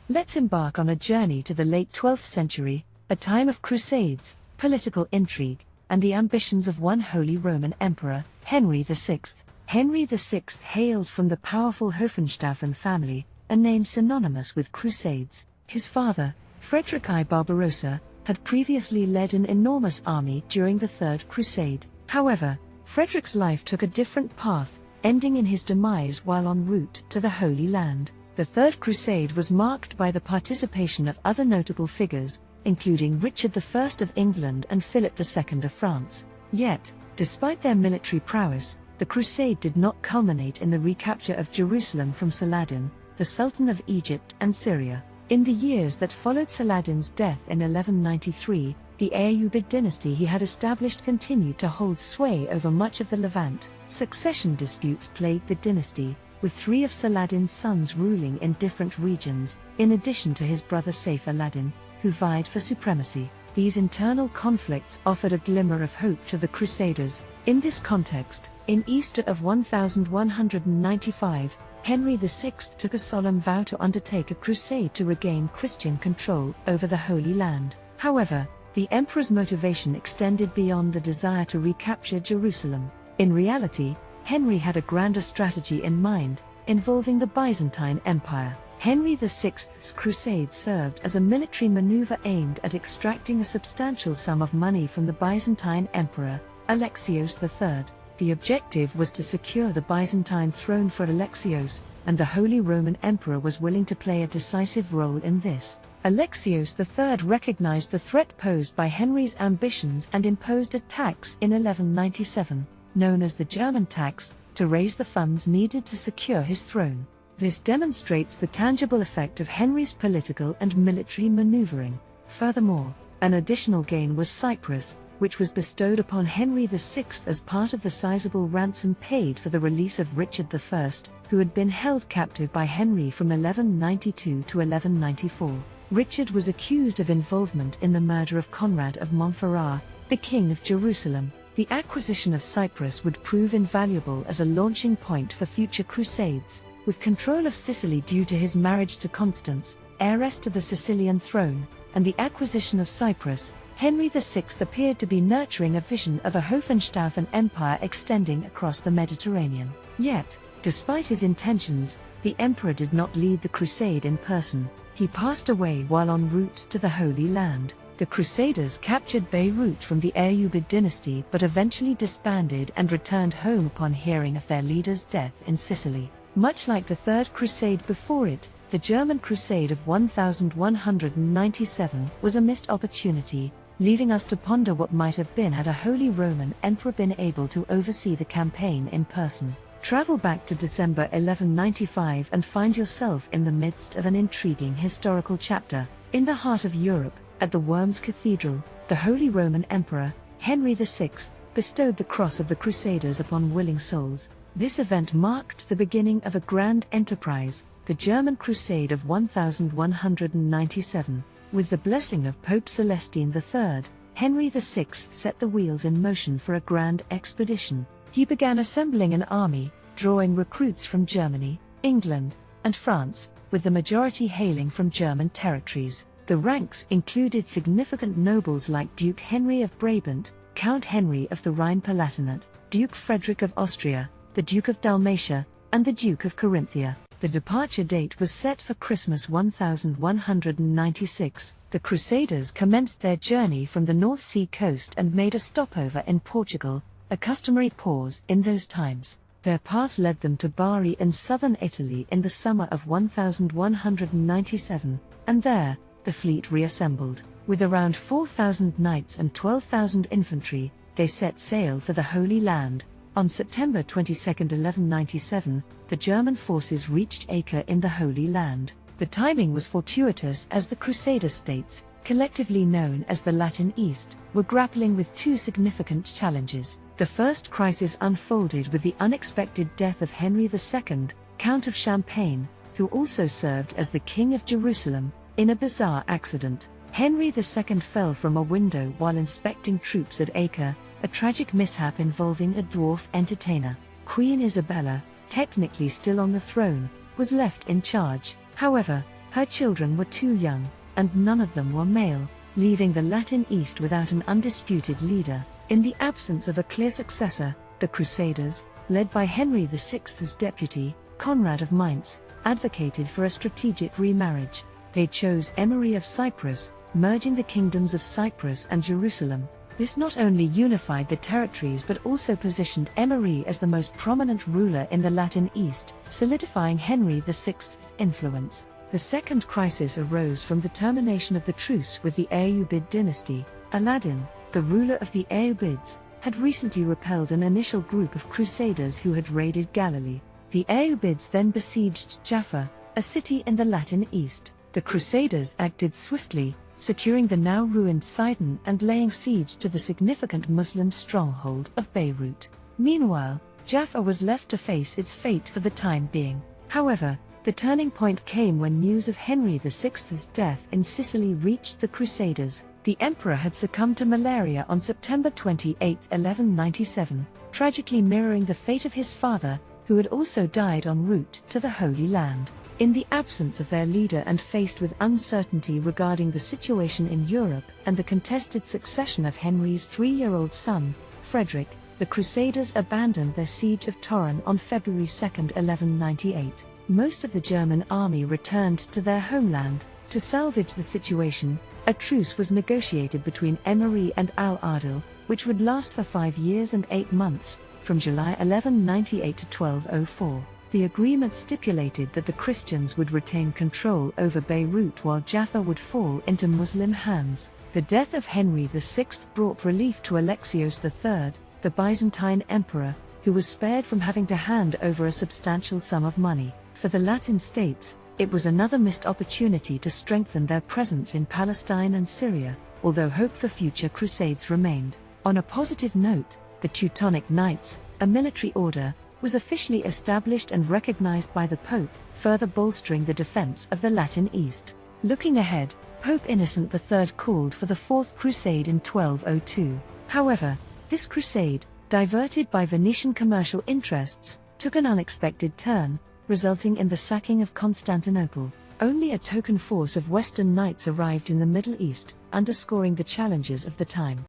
Let's embark on a journey to the late 12th century, a time of crusades, political intrigue, and the ambitions of one Holy Roman Emperor, Henry VI. Henry VI hailed from the powerful Hohenstaufen family, a name synonymous with crusades. His father, Frederick I Barbarossa, had previously led an enormous army during the Third Crusade. However, Frederick's life took a different path, ending in his demise while en route to the Holy Land. The Third Crusade was marked by the participation of other notable figures, including Richard I of England and Philip II of France. Yet, despite their military prowess, the crusade did not culminate in the recapture of Jerusalem from Saladin, the Sultan of Egypt and Syria. In the years that followed Saladin's death in 1193, the Ayyubid dynasty he had established continued to hold sway over much of the Levant. Succession disputes plagued the dynasty, with three of Saladin's sons ruling in different regions, in addition to his brother Saif al-Adin, who vied for supremacy. These internal conflicts offered a glimmer of hope to the Crusaders. In this context, in Easter of 1195, Henry VI took a solemn vow to undertake a crusade to regain Christian control over the Holy Land. However, the emperor's motivation extended beyond the desire to recapture Jerusalem. In reality, Henry had a grander strategy in mind, involving the Byzantine Empire. Henry VI's crusade served as a military maneuver aimed at extracting a substantial sum of money from the Byzantine Emperor, Alexios III. The objective was to secure the Byzantine throne for Alexios, and the Holy Roman Emperor was willing to play a decisive role in this. Alexios III recognized the threat posed by Henry's ambitions and imposed a tax in 1197, known as the German tax, to raise the funds needed to secure his throne. This demonstrates the tangible effect of Henry's political and military maneuvering. Furthermore, an additional gain was Cyprus, which was bestowed upon Henry VI as part of the sizable ransom paid for the release of Richard I, who had been held captive by Henry from 1192 to 1194. Richard was accused of involvement in the murder of Conrad of Montferrat, the King of Jerusalem. The acquisition of Cyprus would prove invaluable as a launching point for future crusades. With control of Sicily due to his marriage to Constance, heiress to the Sicilian throne, and the acquisition of Cyprus, Henry VI appeared to be nurturing a vision of a Hohenstaufen empire extending across the Mediterranean. Yet, despite his intentions, the emperor did not lead the crusade in person. He passed away while en route to the Holy Land. The Crusaders captured Beirut from the Ayyubid dynasty but eventually disbanded and returned home upon hearing of their leader's death in Sicily. Much like the Third Crusade before it, the German Crusade of 1197 was a missed opportunity, leaving us to ponder what might have been had a Holy Roman Emperor been able to oversee the campaign in person. Travel back to December 1195 and find yourself in the midst of an intriguing historical chapter. In the heart of Europe, at the Worms Cathedral, the Holy Roman Emperor, Henry VI, bestowed the cross of the Crusaders upon willing souls. This event marked the beginning of a grand enterprise, the German Crusade of 1197. With the blessing of Pope Celestine III, Henry VI set the wheels in motion for a grand expedition. He began assembling an army, drawing recruits from Germany, England, and France, with the majority hailing from German territories. The ranks included significant nobles like Duke Henry of Brabant, Count Henry of the Rhine-Palatinate, Duke Frederick of Austria, the Duke of Dalmatia, and the Duke of Carinthia. The departure date was set for Christmas 1196. The Crusaders commenced their journey from the North Sea coast and made a stopover in Portugal, a customary pause in those times. Their path led them to Bari in southern Italy in the summer of 1197, and there, the fleet reassembled. With around 4,000 knights and 12,000 infantry, they set sail for the Holy Land. On September 22, 1197, the German forces reached Acre in the Holy Land. The timing was fortuitous as the Crusader states, collectively known as the Latin East, were grappling with two significant challenges. The first crisis unfolded with the unexpected death of Henry II, Count of Champagne, who also served as the King of Jerusalem. In a bizarre accident, Henry II fell from a window while inspecting troops at Acre, a tragic mishap involving a dwarf entertainer. Queen Isabella, technically still on the throne, was left in charge. However, Her children were too young, and none of them were male, leaving the Latin East without an undisputed leader. In the absence of a clear successor, the Crusaders, led by Henry VI's deputy, Conrad of Mainz, advocated for a strategic remarriage. They chose Emery of Cyprus, merging the kingdoms of Cyprus and Jerusalem. This not only unified the territories but also positioned Emery as the most prominent ruler in the Latin East, solidifying Henry VI's influence. The second crisis arose from the termination of the truce with the Ayyubid dynasty. Aladdin, the ruler of the Ayyubids, had recently repelled an initial group of crusaders who had raided Galilee. The Ayyubids then besieged Jaffa, a city in the Latin East. The Crusaders acted swiftly, securing the now ruined Sidon and laying siege to the significant Muslim stronghold of Beirut. Meanwhile, Jaffa was left to face its fate for the time being. However, the turning point came when news of Henry VI's death in Sicily reached the Crusaders. The emperor had succumbed to malaria on September 28, 1197, tragically mirroring the fate of his father, who had also died en route to the Holy Land. In the absence of their leader and faced with uncertainty regarding the situation in Europe and the contested succession of Henry's 3-year-old son, Frederick, the Crusaders abandoned their siege of Torun on February 2, 1198. Most of the German army returned to their homeland. To salvage the situation, a truce was negotiated between Emery and Al-Adil, which would last for 5 years and 8 months, from July 1198 to 1204. The agreement stipulated that the Christians would retain control over Beirut while Jaffa would fall into Muslim hands. The death of Henry VI brought relief to Alexios III, the Byzantine emperor, who was spared from having to hand over a substantial sum of money. For the Latin states, it was another missed opportunity to strengthen their presence in Palestine and Syria, although hope for future crusades remained. On a positive note, the Teutonic Knights, a military order, was officially established and recognized by the Pope, further bolstering the defense of the Latin East. Looking ahead, Pope Innocent III called for the Fourth Crusade in 1202. However, this crusade, diverted by Venetian commercial interests, took an unexpected turn, resulting in the sacking of Constantinople. Only a token force of Western knights arrived in the Middle East, underscoring the challenges of the time.